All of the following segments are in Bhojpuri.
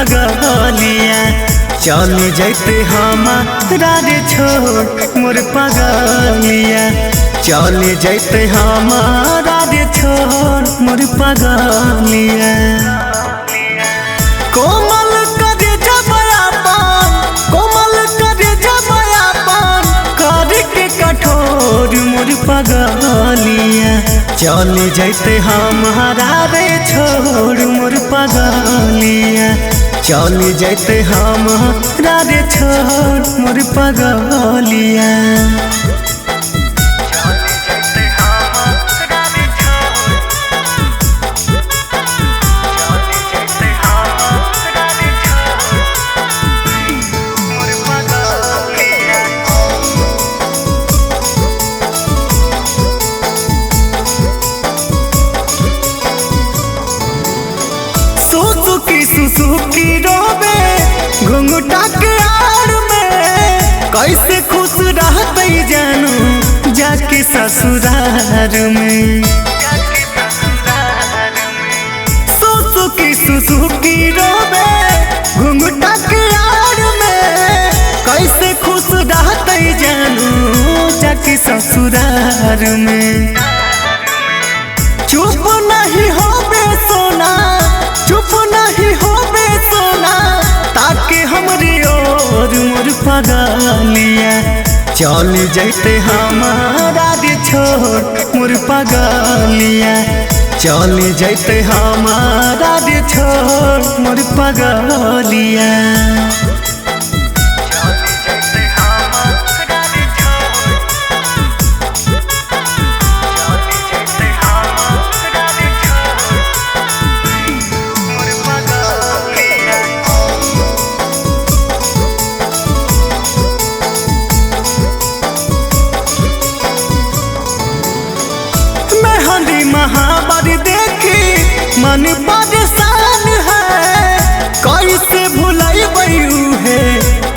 पगलिया। चल जैते हमारा रे छोड़ मोर पगलिया। चल जैते हमारा रे छोड़ मोर पगलिया। कोमल करे जबयापन, कोमल करे जबयापन, करके कठोर मोर पगलिया। चल जैते हमारा रे छोड़ मोर पगलिया। चल जैते हमारा रे छोड़ मोर पगलिया। सुसुकी रोबे घुंघटा के आड़ में, कैसे खुश रहते जानू जाके ससुरार में। सुसुकी रोबे घुंघटा के आड़ में, कैसे खुश रहते जानू जाके ससुरार में। चुप नहीं होबे सोना, चुप नहीं होबे सोना, ताके हमरी ओर मोर पगलिया। चल जैते हमारा रे छोड़ मोर पगलिया। चल जैते हमारा रे छोड़ मोर पगलिया। महावर देखी मन परेशान है, कैसे भुलाइबू है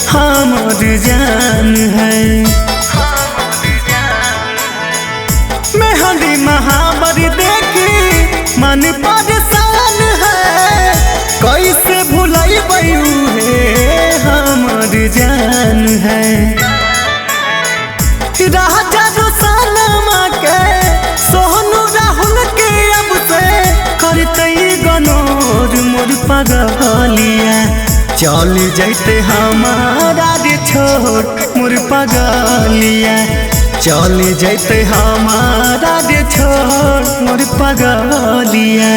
हमर जान है। मेहंदी महावर देखी मन परेशान है, कैसे भुलाइबू है हमर जान है। राजा रुसलमा के सोनू राहुल के अब से करते गनोर मोर पगलिया। चल जैते हमारा रे छोड़ मोर पगलिया। चल जैते हमारा रे छोड़ मोर पगलिया।